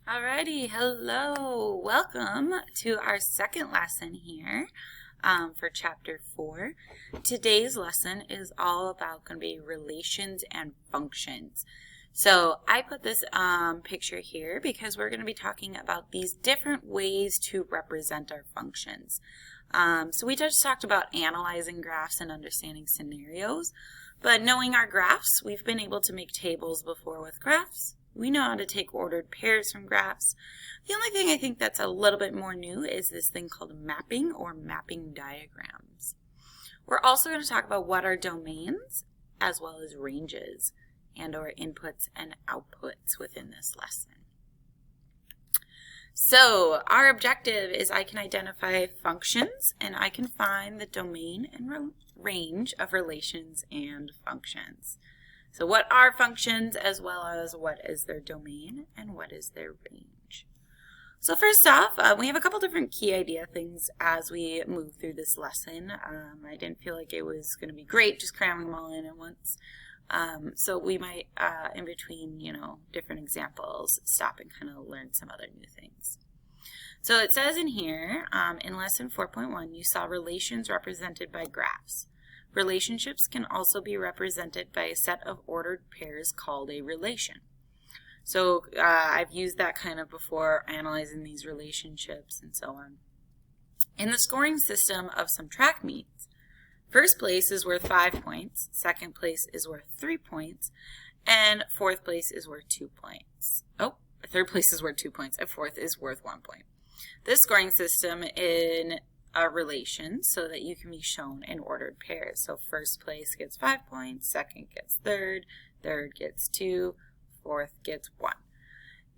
Alrighty, hello. Welcome to our second lesson here for chapter 4. Today's lesson is all about going to be relations and functions. So I put this picture here because we're going to be talking about these different ways to represent our functions. So we just talked about analyzing graphs and understanding scenarios, but knowing our graphs, we've been able to make tables before with graphs. We know how to take ordered pairs from graphs. The only thing I think that's a little bit more new is this thing called mapping or mapping diagrams. We're also going to talk about what are domains as well as ranges and or inputs and outputs within this lesson. So our objective is I can identify functions and I can find the domain and range of relations and functions. So what are functions as well as what is their domain and what is their range. So first off, we have a couple different key idea things as we move through this lesson. I didn't feel like it was going to be great just cramming them all in at once. So we might, in between, different examples, stop and kind of learn some other new things. So it says in here, in lesson 4.1, you saw relations represented by graphs. Relationships can also be represented by a set of ordered pairs called a relation. So I've used that kind of before analyzing these relationships and so on. In the scoring system of some track meets, first place is worth 5 points, second place is worth 3 points, and fourth place is worth 2 points. Third place is worth 2 points, and fourth is worth 1 point. This scoring system in a relation so that you can be shown in ordered pairs. So first place gets 5 points, second gets third gets 2, fourth gets 1.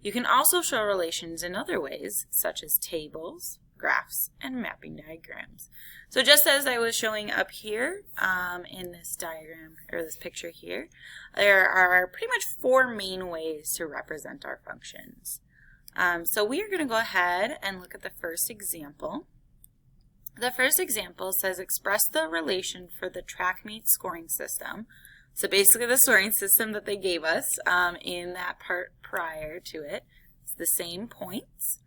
You can also show relations in other ways, such as tables, graphs, and mapping diagrams. So just as I was showing up here in this diagram, or this picture here, there are pretty much 4 main ways to represent our functions. So we are going to go ahead and look at the first example. The first example says express the relation for the track meet scoring system. So basically the scoring system that they gave us in that part prior to it. It's the same points.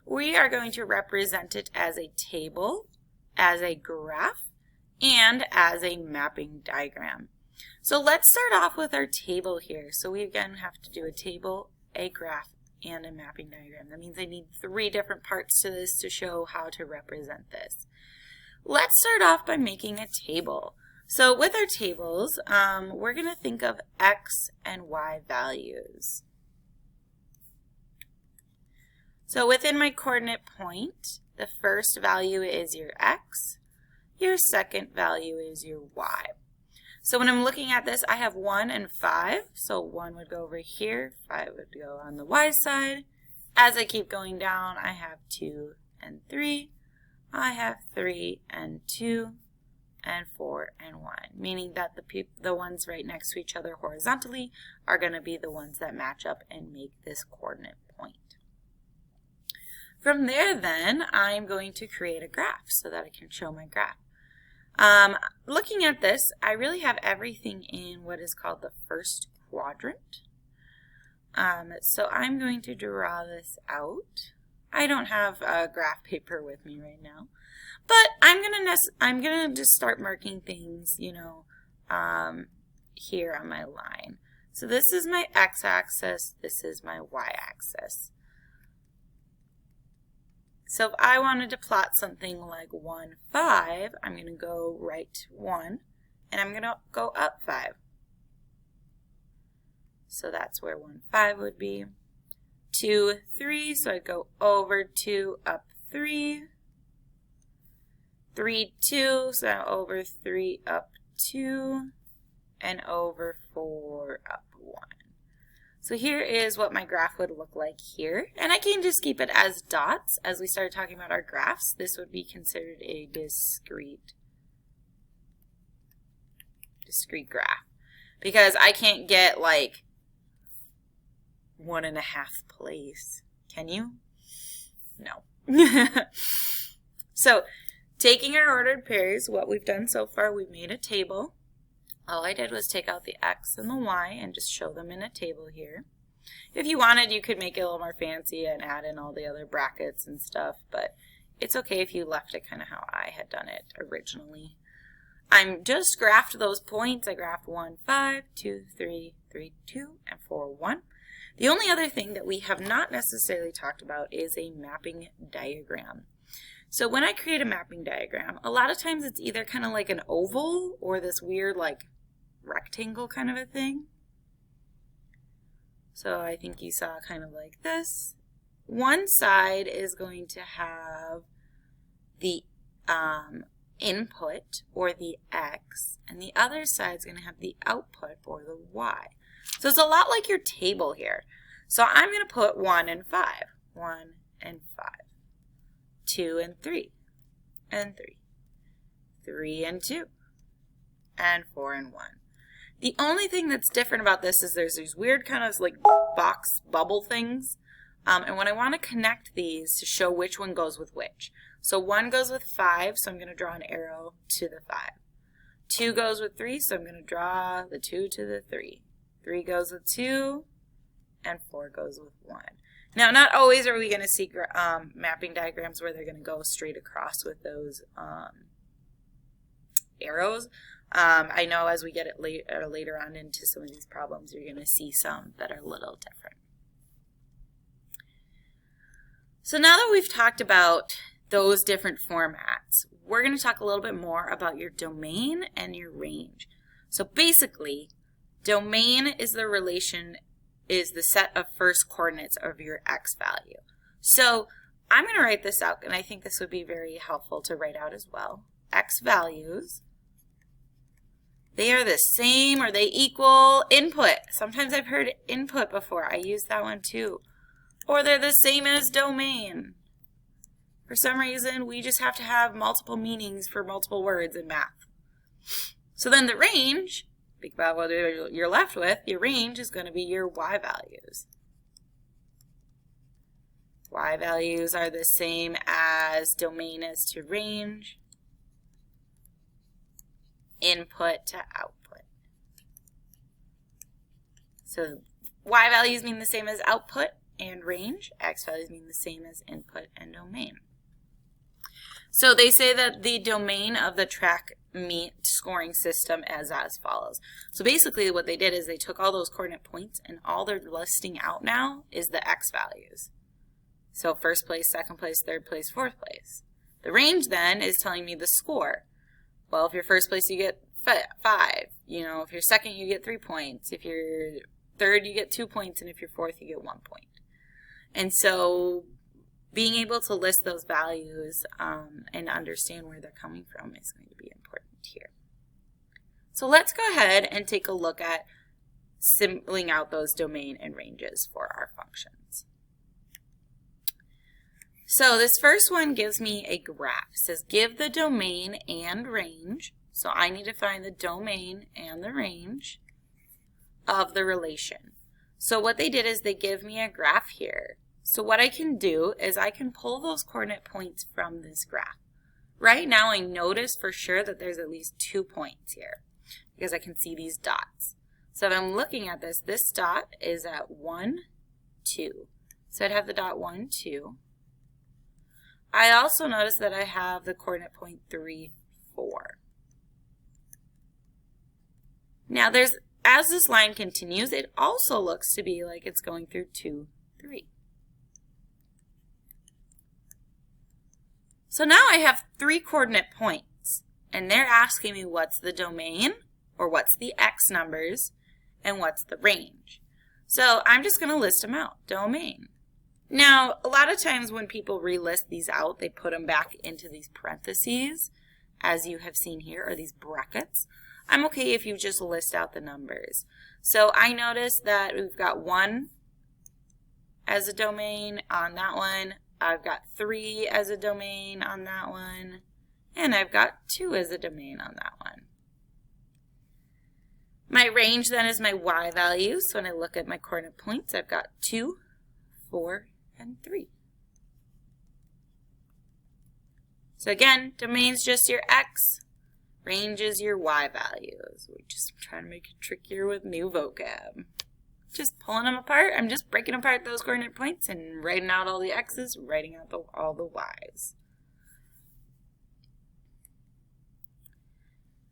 We are going to represent it as a table, as a graph, and as a mapping diagram. So let's start off with our table here. So we again have to do a table, a graph, and a mapping diagram. That means I need 3 different parts to this to show how to represent this. Let's start off by making a table. So with our tables, we're going to think of x and y values. So within my coordinate point, the first value is your x, your second value is your y. So when I'm looking at this, I have 1 and 5. So 1 would go over here, 5 would go on the y side. As I keep going down, I have 2 and 3. I have 3 and 2 and 4 and 1, meaning that the ones right next to each other horizontally are going to be the ones that match up and make this coordinate point. From there then, I'm going to create a graph so that I can show my graph. Looking at this, I really have everything in what is called the first quadrant. So I'm going to draw this out. I don't have a graph paper with me right now, but I'm gonna just start marking things, here on my line. So this is my x-axis, this is my y-axis. So if I wanted to plot something like 1, 5, I'm going to go right 1, and I'm going to go up 5. So that's where 1, 5 would be. 2, 3, so I'd go over 2, up 3. 3, 2, so over 3, up 2, and over 4, up 1. So here is what my graph would look like here. And I can just keep it as dots. As we started talking about our graphs, this would be considered a discrete graph. Because I can't get like 1.5 place. Can you? No. So taking our ordered pairs, what we've done so far, we've made a table. All I did was take out the x and the y and just show them in a table here. If you wanted, you could make it a little more fancy and add in all the other brackets and stuff, but it's okay if you left it kind of how I had done it originally. I'm just graphed those points. I graphed 1, 5, 2, 3, 3, 2, and 4, 1. The only other thing that we have not necessarily talked about is a mapping diagram. So when I create a mapping diagram, a lot of times it's either kind of like an oval or this weird like rectangle kind of a thing. So I think you saw kind of like this. One side is going to have the input or the X, and the other side is going to have the output or the Y. So it's a lot like your table here. So I'm going to put 1 and 5, 1 and 5, 2 and 3, and 3, 3 and 2, and 4 and 1. The only thing that's different about this is there's these weird kind of like box bubble things. And when I want to connect these to show which one goes with which. So 1 goes with 5, so I'm going to draw an arrow to the 5. 2 goes with 3, so I'm going to draw the 2 to the 3. 3 goes with 2, and 4 goes with 1. Now, not always are we going to see mapping diagrams where they're going to go straight across with those arrows. I know as we get it later on into some of these problems, you're going to see some that are a little different. So now that we've talked about those different formats, we're going to talk a little bit more about your domain and your range. So basically, domain is the set of first coordinates of your X value. So I'm going to write this out, and I think this would be very helpful to write out as well. X values, they are the same or they equal input. Sometimes I've heard input before. I use that one too. Or they're the same as domain. For some reason, we just have to have multiple meanings for multiple words in math. So then the range, think about what you're left with, your range is going to be your Y values. Y values are the same as domain as to range, input to output. So Y values mean the same as output and range. X values mean the same as input and domain. So they say that the domain of the track meet scoring system is as follows. So basically what they did is they took all those coordinate points and all they're listing out now is the X values. So first place, second place, third place, fourth place. The range then is telling me the score. Well, if you're first place, you get 5. You know, if you're second, you get 3 points. If you're third, you get 2 points. And if you're fourth, you get 1 point. And so being able to list those values and understand where they're coming from is going to be important here. So let's go ahead and take a look at symboling out those domain and ranges for our functions. So this first one gives me a graph. It says give the domain and range. So I need to find the domain and the range of the relation. So what they did is they give me a graph here. So what I can do is I can pull those coordinate points from this graph. Right now I notice for sure that there's at least 2 points here because I can see these dots. So if I'm looking at this, this dot is at 1, 2. So I'd have the dot 1, 2. I also notice that I have the coordinate point 3, 4. Now as this line continues, it also looks to be like it's going through 2, 3. So now I have 3 coordinate points, and they're asking me what's the domain, or what's the X numbers, and what's the range. So I'm just going to list them out. Domain. Now, a lot of times when people relist these out, they put them back into these parentheses, as you have seen here, or these brackets. I'm okay if you just list out the numbers. So I noticed that we've got 1 as a domain on that one. I've got 3 as a domain on that one, and I've got 2 as a domain on that one. My range then is my Y values. So when I look at my coordinate points, I've got 2, 4, and 3. So again, domain's just your X, range is your Y values. We're just trying to make it trickier with new vocab. just pulling them apart. I'm just breaking apart those coordinate points and writing out all the x's, writing out all the y's.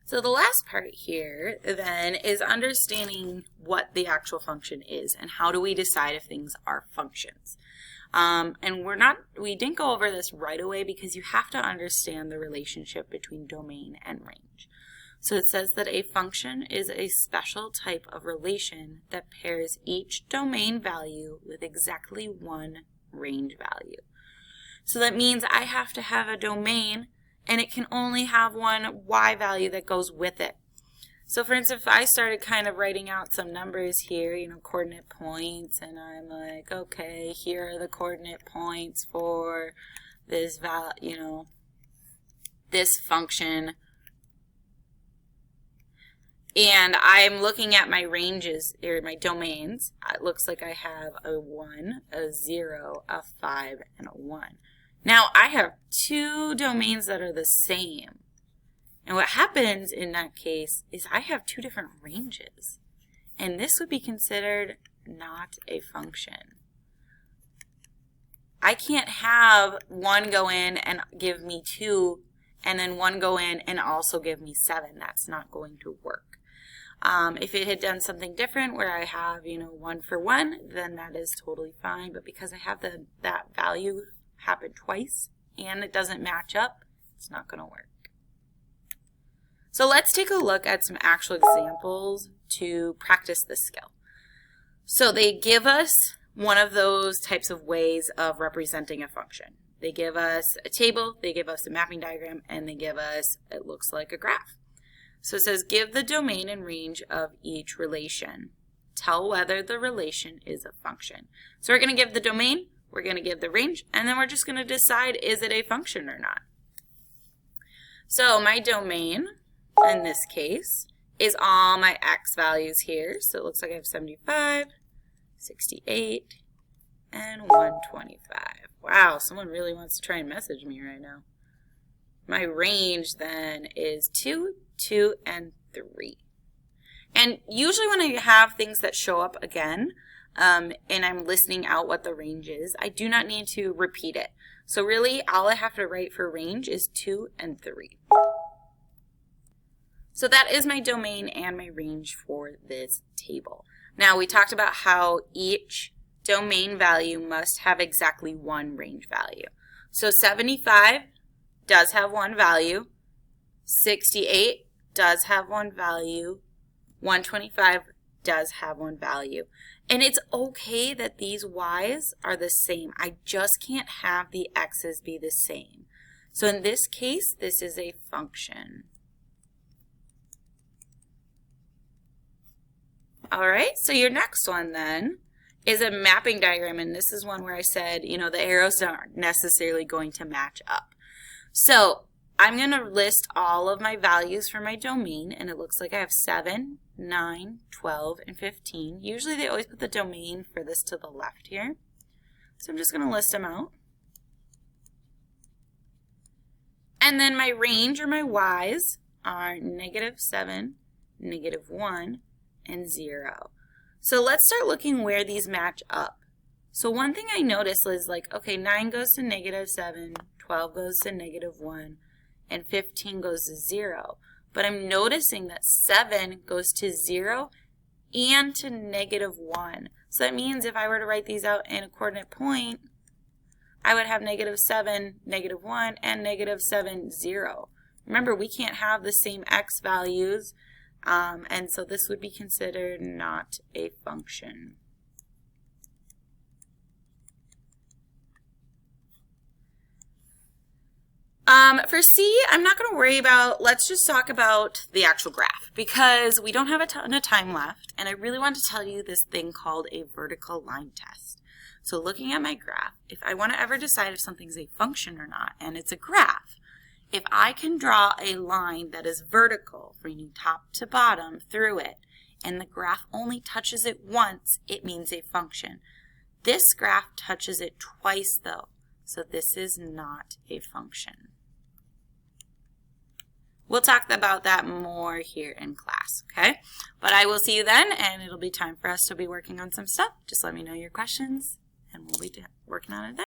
So the last part here then is understanding what the actual function is and how do we decide if things are functions. And we didn't go over this right away because you have to understand the relationship between domain and range. So it says that a function is a special type of relation that pairs each domain value with exactly one range value. So that means I have to have a domain and it can only have one y value that goes with it. So for instance, if I started kind of writing out some numbers here, coordinate points, and I'm like, okay, here are the coordinate points for this this function. And I'm looking at my ranges, or my domains. It looks like I have a 1, a 0, a 5, and a 1. Now, I have two domains that are the same. And what happens in that case is I have two different ranges. And this would be considered not a function. I can't have one go in and give me 2, and then one go in and also give me 7. That's not going to work. If it had done something different where I have, 1 for 1, then that is totally fine. But because I have that value happen twice and it doesn't match up, it's not going to work. So let's take a look at some actual examples to practice this skill. So they give us one of those types of ways of representing a function. They give us a table, they give us a mapping diagram, and they give us, it looks like a graph. So it says, give the domain and range of each relation. Tell whether the relation is a function. So we're going to give the domain, we're going to give the range, and then we're just going to decide, is it a function or not? So my domain, in this case, is all my x values here. So it looks like I have 75, 68, and 125. Wow, someone really wants to try and message me right now. My range then is 2, 2, and 3. And usually when I have things that show up again, and I'm listing out what the range is, I do not need to repeat it. So really, all I have to write for range is 2 and 3. So that is my domain and my range for this table. Now we talked about how each domain value must have exactly one range value. So 75 does have one value, 68 does have one value, 125 does have one value. And it's okay that these y's are the same. I just can't have the x's be the same. So in this case, this is a function. All right, so your next one then is a mapping diagram, and this is one where I said, the arrows aren't necessarily going to match up. So I'm going to list all of my values for my domain, and it looks like I have 7, 9, 12, and 15. Usually they always put the domain for this to the left here. So I'm just going to list them out. And then my range or my y's are -7, -1, and 0. So let's start looking where these match up. So one thing I noticed is okay, 9 goes to -7, 12 goes to -1, and 15 goes to 0. But I'm noticing that 7 goes to 0 and to -1. So that means if I were to write these out in a coordinate point, I would have -7, -1, and -7, 0. Remember, we can't have the same x values, and so this would be considered not a function. For C, I'm not going to worry about, let's just talk about the actual graph because we don't have a ton of time left, and I really want to tell you this thing called a vertical line test. So looking at my graph, if I want to ever decide if something's a function or not, and it's a graph, if I can draw a line that is vertical from top to bottom through it, and the graph only touches it once, it means a function. This graph touches it twice though, so this is not a function. We'll talk about that more here in class, okay? But I will see you then, and it'll be time for us to be working on some stuff. Just let me know your questions, and we'll be working on it then.